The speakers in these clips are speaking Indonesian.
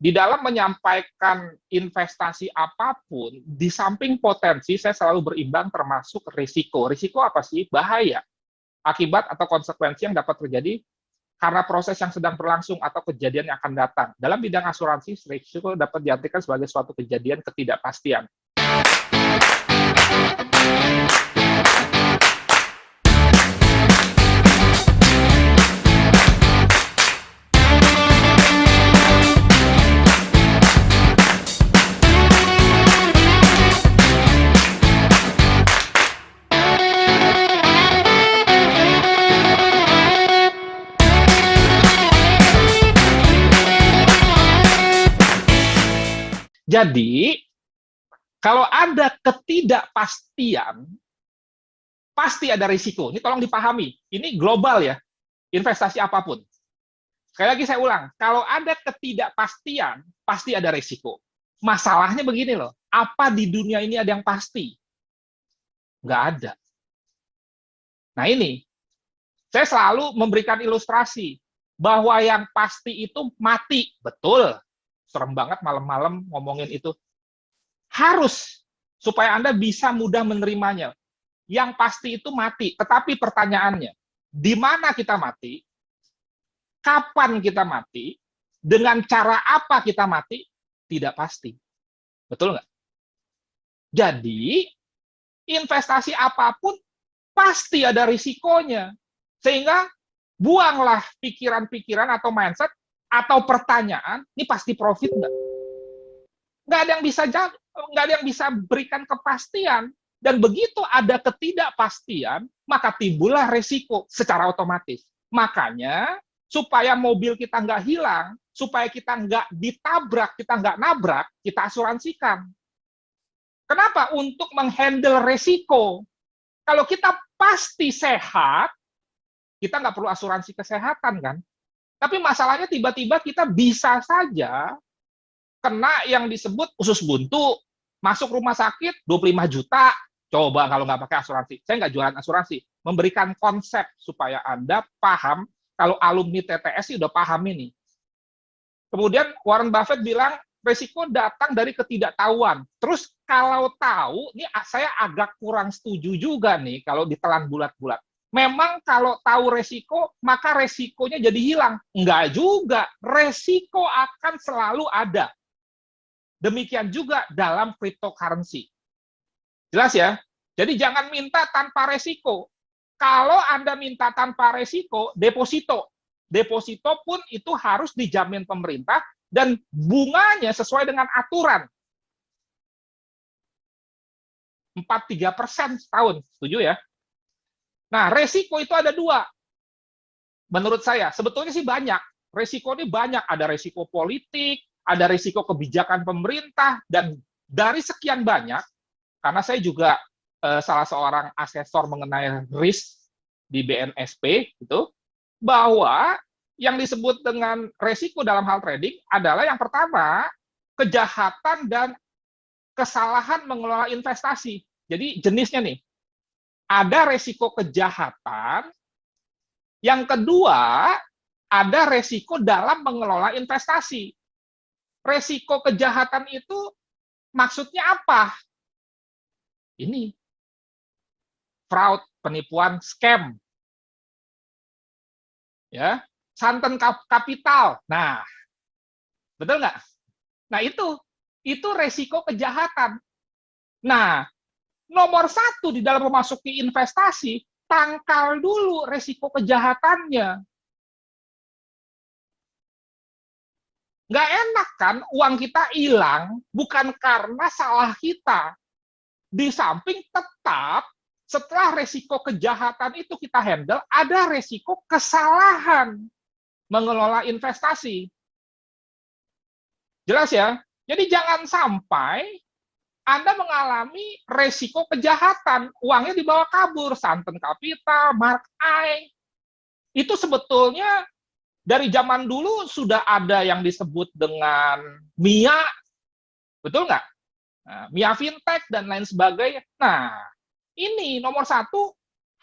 di dalam menyampaikan investasi apapun, di samping potensi, saya selalu berimbang termasuk risiko. Risiko apa sih? Bahaya, akibat atau konsekuensi yang dapat terjadi karena proses yang sedang berlangsung atau kejadian yang akan datang. Dalam bidang asuransi, risiko dapat diartikan sebagai suatu kejadian ketidakpastian. Jadi, kalau ada ketidakpastian, pasti ada risiko. Ini tolong dipahami. Ini global ya, investasi apapun. Sekali lagi saya ulang, kalau ada ketidakpastian, pasti ada risiko. Masalahnya begini loh, apa di dunia ini ada yang pasti? Nggak ada. Nah ini, saya selalu memberikan ilustrasi, bahwa yang pasti itu mati. Betul. Serem banget malam-malam ngomongin itu. Harus, supaya Anda bisa mudah menerimanya. Yang pasti itu mati. Tetapi pertanyaannya, di mana kita mati? Kapan kita mati? Dengan cara apa kita mati? Tidak pasti. Betul nggak? Jadi, investasi apapun pasti ada risikonya. Sehingga, buanglah pikiran-pikiran atau mindset atau pertanyaan, ini pasti profit nggak? Nggak ada yang bisa berikan kepastian. Dan begitu ada ketidakpastian, maka timbullah resiko secara otomatis. Makanya, supaya mobil kita nggak hilang, supaya kita nggak ditabrak, kita nggak nabrak, kita asuransikan. Kenapa? Untuk menghandle resiko. Kalau kita pasti sehat, kita nggak perlu asuransi kesehatan, kan? Tapi masalahnya tiba-tiba kita bisa saja kena yang disebut usus buntu, masuk rumah sakit 25 juta, coba kalau nggak pakai asuransi. Saya nggak jualan asuransi, memberikan konsep supaya Anda paham, kalau alumni TTS sih udah paham ini. Kemudian Warren Buffett bilang, resiko datang dari ketidaktahuan. Terus kalau tahu, ini saya agak kurang setuju juga nih kalau ditelan bulat-bulat. Memang kalau tahu resiko, maka resikonya jadi hilang. Enggak juga, resiko akan selalu ada. Demikian juga dalam cryptocurrency. Jelas ya? Jadi jangan minta tanpa resiko. Kalau Anda minta tanpa resiko, deposito. Deposito pun itu harus dijamin pemerintah dan bunganya sesuai dengan aturan. 4-3% setahun. Setuju ya? Nah, resiko itu ada dua. Menurut saya, sebetulnya sih banyak. Resiko ini banyak. Ada resiko politik, ada resiko kebijakan pemerintah, dan dari sekian banyak, karena saya juga salah seorang asesor mengenai risk di BNSP, itu, bahwa yang disebut dengan resiko dalam hal trading adalah yang pertama, kejahatan dan kesalahan mengelola investasi. Jadi jenisnya nih, ada resiko kejahatan, yang kedua, ada resiko dalam mengelola investasi. Resiko kejahatan itu maksudnya apa? Ini, fraud, penipuan, scam. Ya, santen kapital. Nah, betul nggak? Nah, itu resiko kejahatan. Nah, nomor satu di dalam memasuki investasi, tangkal dulu resiko kejahatannya. Nggak enak kan uang kita hilang bukan karena salah kita. Di samping tetap setelah resiko kejahatan itu kita handle, ada resiko kesalahan mengelola investasi. Jelas ya? Jadi jangan sampai Anda mengalami resiko kejahatan, uangnya dibawa kabur, santen kapital, mark I. Itu sebetulnya dari zaman dulu sudah ada yang disebut dengan MIA, betul nggak? Nah, MIA fintech dan lain sebagainya. Nah, ini nomor satu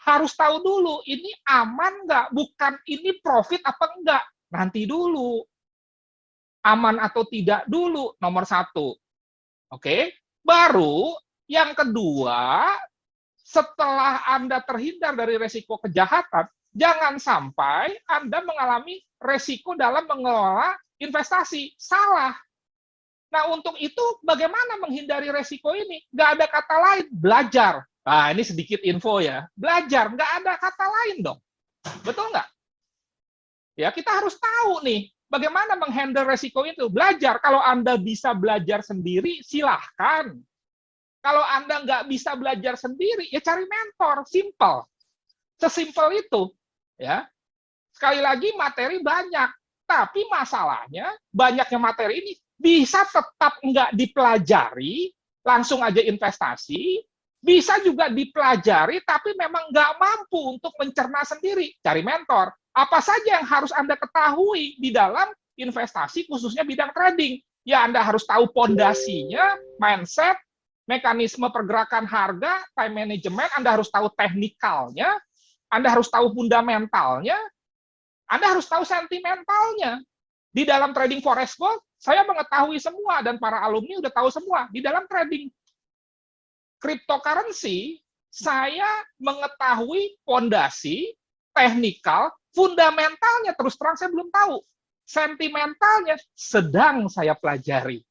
harus tahu dulu, ini aman nggak? Bukan ini profit apa enggak? Nanti dulu. aman atau tidak dulu, nomor satu. Oke, baru yang kedua, setelah Anda terhindar dari resiko kejahatan, jangan sampai Anda mengalami resiko dalam mengelola investasi. Salah. Nah, untuk itu bagaimana menghindari resiko ini? Nggak ada kata lain, belajar. Nah, ini sedikit info ya. Belajar, nggak ada kata lain dong. Betul nggak? Ya, kita harus tahu nih, bagaimana menghandle resiko itu. Belajar. Kalau Anda bisa belajar sendiri, silahkan. Kalau Anda nggak bisa belajar sendiri, ya cari mentor. Simple. Sesimpel itu. Ya. Sekali lagi, materi banyak. Tapi masalahnya, banyaknya materi ini bisa tetap nggak dipelajari, langsung aja investasi, bisa juga dipelajari, tapi memang nggak mampu untuk mencerna sendiri, cari mentor. Apa saja yang harus Anda ketahui di dalam investasi, khususnya bidang trading? Ya, Anda harus tahu pondasinya, mindset, mekanisme pergerakan harga, time management, Anda harus tahu teknikalnya, Anda harus tahu fundamentalnya, Anda harus tahu sentimentalnya. Di dalam trading forex gold, saya mengetahui semua, dan para alumni udah tahu semua. Di dalam trading cryptocurrency, saya mengetahui fondasi, teknikal, fundamentalnya terus terang saya belum tahu. Sentimentalnya sedang saya pelajari.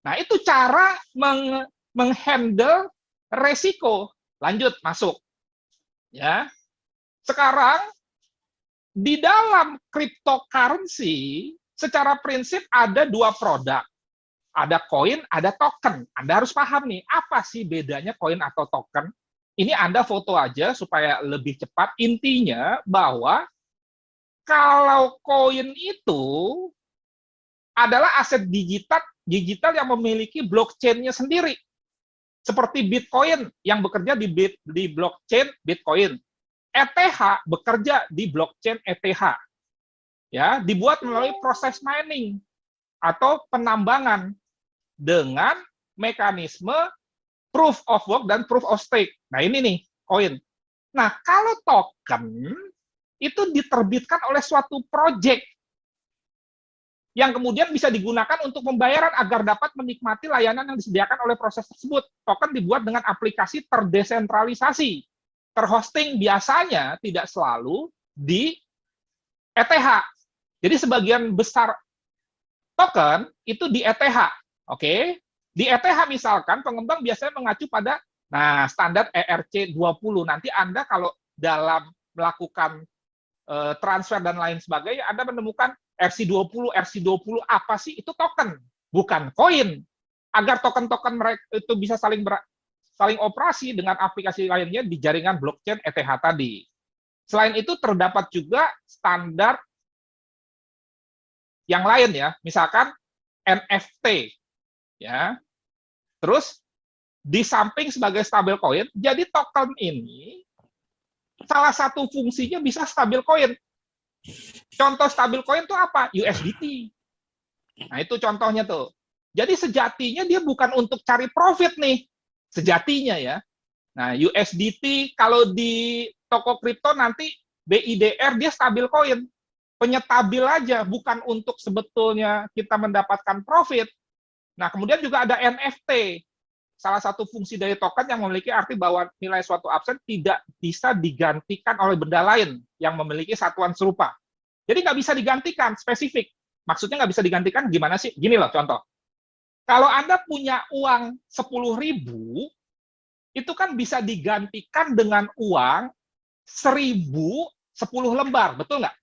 Nah, itu cara menghandle resiko. Lanjut, masuk. Ya. Sekarang, di dalam cryptocurrency, secara prinsip ada dua produk. Ada koin, ada token. Anda harus paham nih, apa sih bedanya koin atau token? Ini Anda foto aja supaya lebih cepat. Intinya bahwa kalau koin itu adalah aset digital yang memiliki blockchain-nya sendiri. Seperti Bitcoin yang bekerja di blockchain Bitcoin. ETH bekerja di blockchain ETH. Ya, dibuat melalui proses mining atau penambangan dengan mekanisme proof of work dan proof of stake. Nah, ini nih, koin. Nah, kalau token itu diterbitkan oleh suatu project yang kemudian bisa digunakan untuk pembayaran agar dapat menikmati layanan yang disediakan oleh proses tersebut. Token dibuat dengan aplikasi terdesentralisasi. Terhosting biasanya tidak selalu di ETH. Jadi sebagian besar token itu di ETH. Oke. Di ETH misalkan pengembang biasanya mengacu pada standar ERC20. Nanti Anda kalau dalam melakukan transfer dan lain sebagainya, Anda menemukan RC20, RC20 apa sih? Itu token, bukan koin. Agar token-token mereka itu bisa saling operasi dengan aplikasi lainnya di jaringan blockchain ETH tadi. Selain itu terdapat juga standar yang lain ya, misalkan NFT ya. Terus di samping sebagai stablecoin, jadi token ini salah satu fungsinya bisa stablecoin. Contoh stablecoin itu apa? USDT. Nah, itu contohnya tuh. Jadi sejatinya dia bukan untuk cari profit nih. Sejatinya ya. Nah, USDT kalau di toko kripto nanti BIDR dia stablecoin. Penyetabil aja, bukan untuk sebetulnya kita mendapatkan profit. Nah, kemudian juga ada NFT. Salah satu fungsi dari token yang memiliki arti bahwa nilai suatu absen tidak bisa digantikan oleh benda lain yang memiliki satuan serupa. Jadi nggak bisa digantikan, spesifik. Maksudnya nggak bisa digantikan gimana sih? Gini loh contoh. Kalau Anda punya uang 10.000, itu kan bisa digantikan dengan uang 1.000 10 lembar, betul nggak?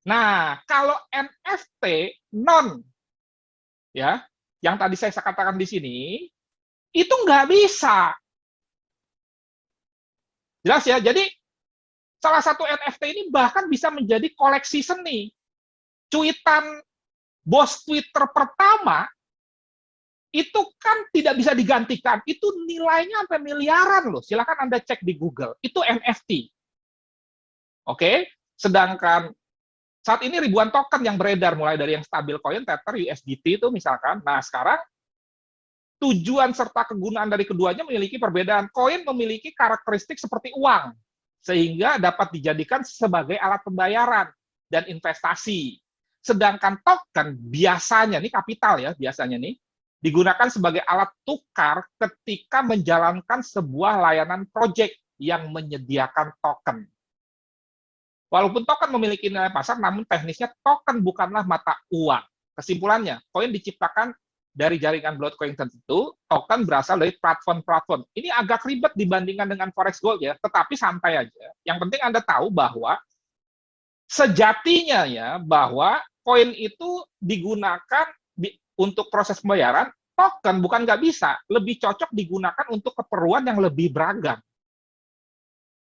Nah, kalau NFT non, ya, yang tadi saya katakan di sini, itu nggak bisa. Jelas ya? Jadi, salah satu NFT ini bahkan bisa menjadi koleksi seni. Cuitan bos Twitter pertama, itu kan tidak bisa digantikan. Itu nilainya sampai miliaran loh. Silakan Anda cek di Google. Itu NFT. Oke? Sedangkan saat ini ribuan token yang beredar, mulai dari yang stablecoin, Tether, USDT itu misalkan. Nah, sekarang tujuan serta kegunaan dari keduanya memiliki perbedaan. Koin memiliki karakteristik seperti uang, sehingga dapat dijadikan sebagai alat pembayaran dan investasi. Sedangkan token biasanya, ini kapital ya, biasanya nih, digunakan sebagai alat tukar ketika menjalankan sebuah layanan project yang menyediakan token. Walaupun token memiliki nilai pasar, namun teknisnya token bukanlah mata uang. Kesimpulannya, koin diciptakan dari jaringan blockchain tertentu, token berasal dari platform-platform. Ini agak ribet dibandingkan dengan Forex Gold ya, tetapi santai aja. Yang penting Anda tahu bahwa sejatinya ya, bahwa koin itu digunakan untuk proses pembayaran, token bukan nggak bisa, lebih cocok digunakan untuk keperluan yang lebih beragam.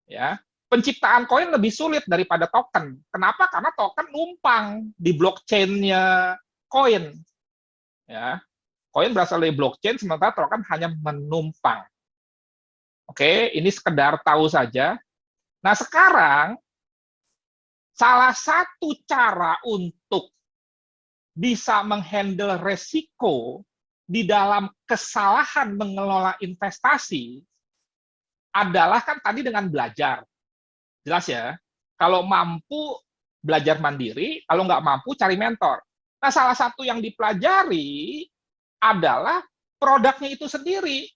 Ya, penciptaan koin lebih sulit daripada token. Kenapa? Karena token numpang di blockchain-nya koin. Ya, koin berasal dari blockchain, sementara token hanya menumpang. Oke, ini sekedar tahu saja. Nah, sekarang salah satu cara untuk bisa menghandle resiko di dalam kesalahan mengelola investasi adalah kan tadi dengan belajar. Jelas ya, kalau mampu belajar mandiri, kalau nggak mampu cari mentor. Nah, salah satu yang dipelajari adalah produknya itu sendiri.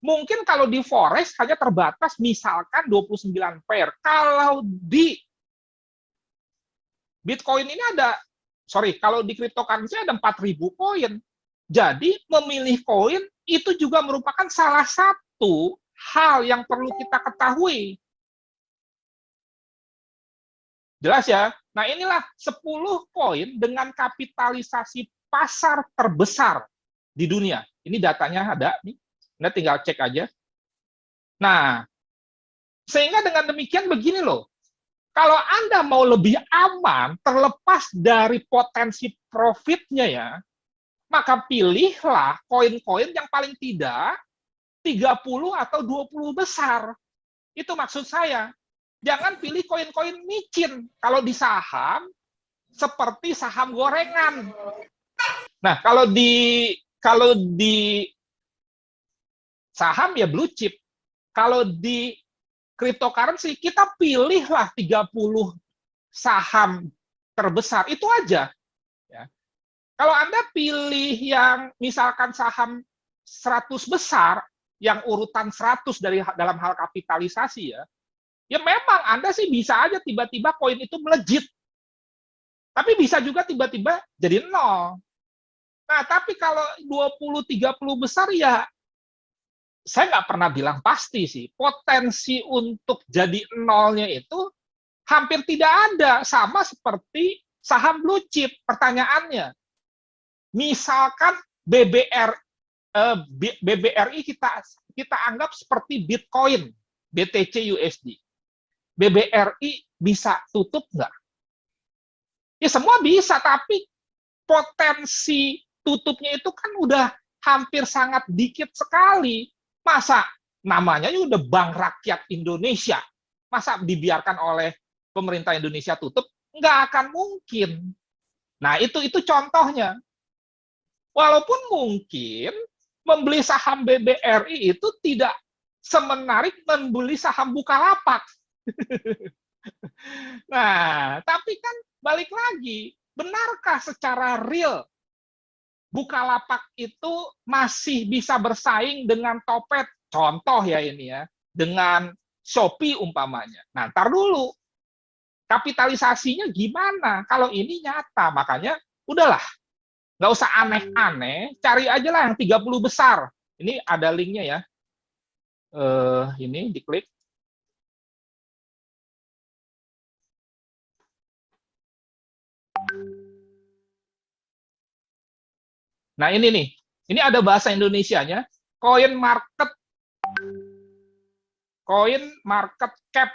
Mungkin kalau di Forex hanya terbatas misalkan 29 pair. Kalau di Bitcoin ini kalau di cryptocurrency ada 4.000 koin. Jadi memilih koin itu juga merupakan salah satu hal yang perlu kita ketahui. Jelas ya? Nah, inilah 10 koin dengan kapitalisasi pasar terbesar di dunia. Ini datanya ada nih. Anda tinggal cek aja. Nah, sehingga dengan demikian begini loh. Kalau Anda mau lebih aman, terlepas dari potensi profitnya ya, maka pilihlah koin-koin yang paling tidak 30 atau 20 besar. Itu maksud saya. Jangan pilih koin-koin micin. Kalau di saham, seperti saham gorengan. Nah, kalau di saham ya blue chip. Kalau di cryptocurrency, kita pilihlah 30 saham terbesar. Itu aja. Ya. Kalau Anda pilih yang misalkan saham 100 besar, yang urutan 100 dalam hal kapitalisasi ya memang Anda sih bisa aja tiba-tiba koin itu melejit. Tapi bisa juga tiba-tiba jadi nol. Nah, tapi kalau 20-30 besar ya saya nggak pernah bilang pasti sih. Potensi untuk jadi nolnya itu hampir tidak ada. Sama seperti saham blue chip. Pertanyaannya, misalkan BBRI kita anggap seperti Bitcoin, BTC USD. BBRI bisa tutup nggak? Ya semua bisa, tapi potensi tutupnya itu kan udah hampir sangat dikit sekali. Masa namanya udah Bank Rakyat Indonesia, masa dibiarkan oleh pemerintah Indonesia tutup? Nggak akan mungkin. Nah, itu contohnya. Walaupun mungkin membeli saham BBRI itu tidak semenarik membeli saham Bukalapak. Nah, tapi kan balik lagi, benarkah secara real Bukalapak itu masih bisa bersaing dengan Topet? Contoh ya ini ya, dengan Shopee umpamanya. Nah, ntar dulu, kapitalisasinya gimana? Kalau ini nyata, makanya udahlah, nggak usah aneh-aneh, cari aja lah yang 30 besar. Ini ada linknya ya. Ini diklik. Nah, ini nih. Ini ada bahasa Indonesianya. Coin market cap.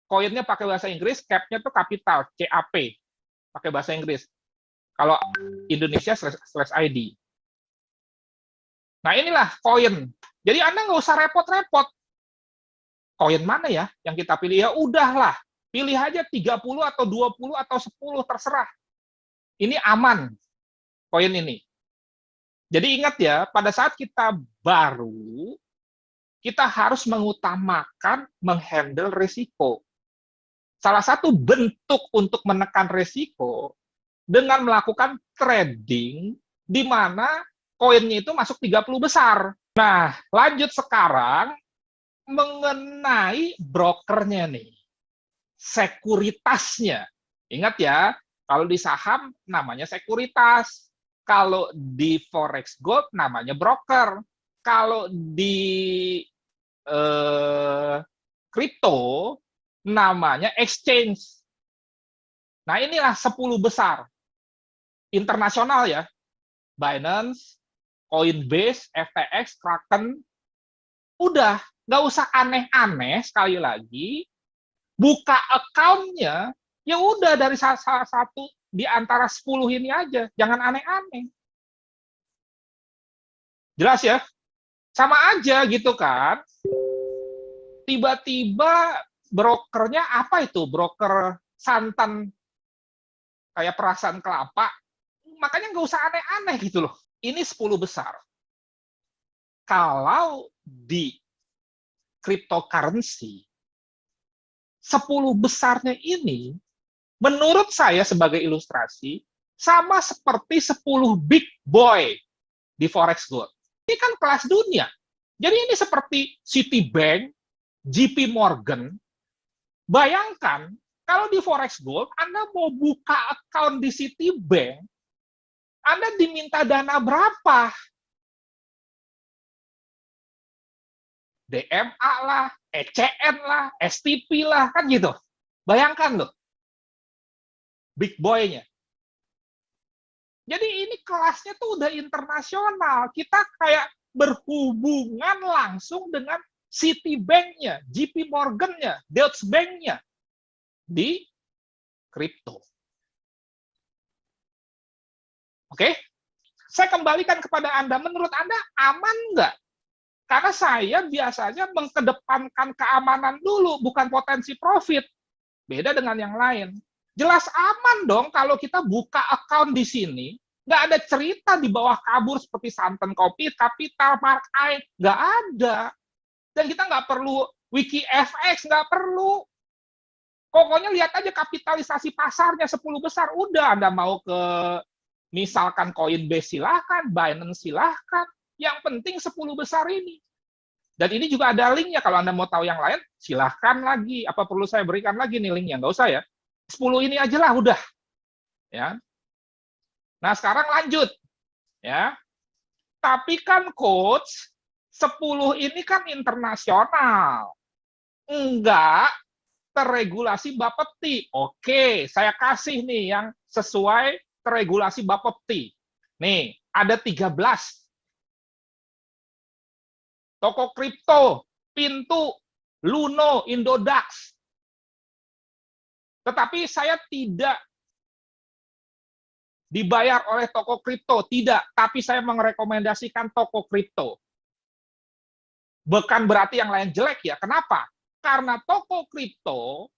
Koinnya pakai bahasa Inggris, cap-nya tuh kapital, CAP. Pakai bahasa Inggris. Kalau Indonesia /ID. Nah, inilah koin. Jadi Anda nggak usah repot-repot. Koin mana ya yang kita pilih? Ya udahlah. Pilih aja 30 atau 20 atau 10, terserah. Ini aman, koin ini. Jadi ingat ya, pada saat kita baru, kita harus mengutamakan menghandle risiko. Salah satu bentuk untuk menekan risiko dengan melakukan trading di mana koinnya itu masuk 30 besar. Nah, lanjut sekarang mengenai brokernya nih, sekuritasnya. Ingat ya, kalau di saham namanya sekuritas, kalau di forex gold namanya broker, kalau di kripto namanya exchange. Nah, inilah 10 besar internasional ya. Binance, Coinbase, FTX, Kraken, udah nggak usah aneh-aneh, sekali lagi buka account-nya ya udah dari salah satu di antara 10 ini aja, jangan aneh-aneh. Jelas ya? Sama aja gitu kan. Tiba-tiba brokernya apa itu? Broker santan kayak perasaan kelapa. Makanya nggak usah aneh-aneh gitu loh. Ini 10 besar. Kalau di cryptocurrency, 10 besarnya ini, menurut saya sebagai ilustrasi, sama seperti 10 big boy di Forex Gold. Ini kan kelas dunia. Jadi ini seperti Citibank, JP Morgan. Bayangkan, kalau di Forex Gold, Anda mau buka account di Citibank, Anda diminta dana berapa? DMA lah, ECN lah, STP lah, kan gitu. Bayangkan loh, big boy-nya. Jadi ini kelasnya tuh udah internasional. Kita kayak berhubungan langsung dengan Citibank-nya, JP Morgan-nya, Deutsche Bank-nya di kripto. Oke? Saya kembalikan kepada Anda. Menurut Anda aman nggak? Karena saya biasanya mengedepankan keamanan dulu, bukan potensi profit. Beda dengan yang lain. Jelas aman dong kalau kita buka account di sini, nggak ada cerita di bawah kabur seperti Santen Kopi, Capital, Mark I, nggak ada. Dan kita nggak perlu Wiki FX, nggak perlu. Pokoknya lihat aja kapitalisasi pasarnya 10 besar, udah Anda mau ke misalkan Coinbase silahkan, Binance silahkan, yang penting 10 besar ini. Dan ini juga ada linknya, kalau Anda mau tahu yang lain, silahkan lagi. Apa perlu saya berikan lagi nih linknya? Nggak usah ya. 10 ini aja lah, udah. Ya. Nah, sekarang lanjut. Ya. Tapi kan coach, 10 ini kan internasional. Enggak terregulasi Bapepti. Oke, saya kasih nih yang sesuai terregulasi Bapepti. Nih, ada 13. Toko kripto, Pintu, Luno, Indodax. Tetapi saya tidak dibayar oleh toko kripto, tidak. Tapi saya merekomendasikan toko kripto. Bukan berarti yang lain jelek ya. Kenapa? Karena toko kripto,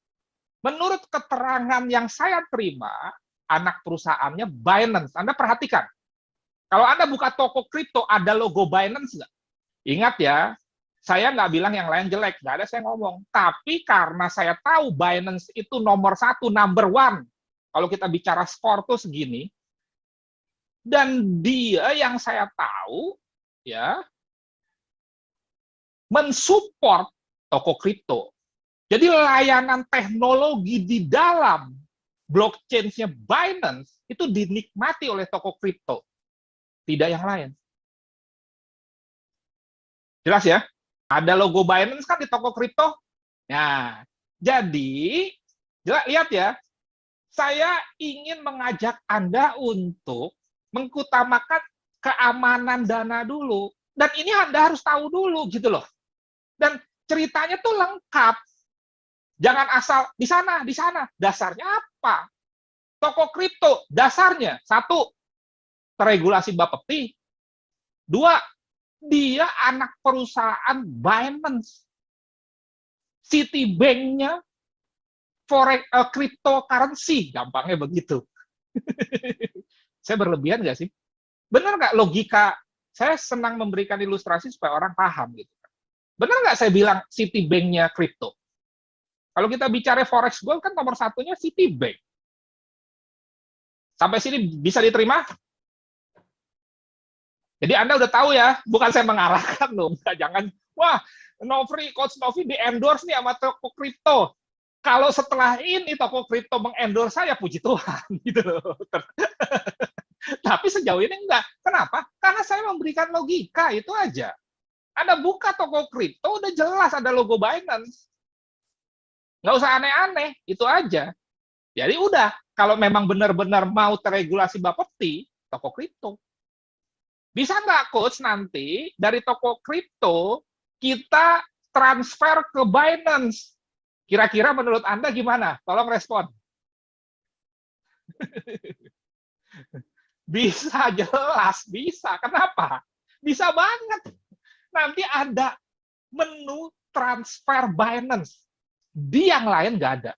menurut keterangan yang saya terima, anak perusahaannya Binance. Anda perhatikan. Kalau Anda buka toko kripto, ada logo Binance nggak? Ingat ya, saya nggak bilang yang lain jelek, nggak ada saya ngomong. Tapi karena saya tahu Binance itu nomor 1, number 1. Kalau kita bicara skor tuh segini, dan dia yang saya tahu, ya, mensupport toko kripto. Jadi layanan teknologi di dalam blockchain-nya Binance itu dinikmati oleh toko kripto, tidak yang lain. Jelas ya? Ada logo Binance kan di toko kripto. Nah, jadi lihat ya, saya ingin mengajak Anda untuk mengutamakan keamanan dana dulu. Dan ini Anda harus tahu dulu gitu loh. Dan ceritanya tuh lengkap. Jangan asal di sana. Dasarnya apa? Toko kripto, dasarnya. 1, terregulasi Bapepti. 2, dia anak perusahaan Binance. Citibank-nya forex cryptocurrency, gampangnya begitu. Saya berlebihan nggak sih? Benar nggak logika? Saya senang memberikan ilustrasi supaya orang paham gitu. Benar nggak saya bilang Citibank-nya kripto? Kalau kita bicara forex gold kan nomor 1-nya Citibank. Sampai sini bisa diterima? Jadi Anda udah tahu ya, bukan saya mengarahkan loh, jangan, wah, Coach Novi di-endorse nih sama toko kripto. Kalau setelah ini toko kripto meng-endorse saya, puji Tuhan, gitu loh. Tapi sejauh ini enggak. Kenapa? Karena saya memberikan logika, itu aja. Anda buka toko kripto, udah jelas ada logo Binance. Nggak usah aneh-aneh, itu aja. Jadi udah, kalau memang benar-benar mau teregulasi Bapepti, toko kripto. Bisa nggak, Coach, nanti dari toko kripto kita transfer ke Binance? Kira-kira menurut Anda gimana? Tolong respon. Bisa, jelas. Bisa. Kenapa? Bisa banget. Nanti ada menu transfer Binance. Di yang lain nggak ada.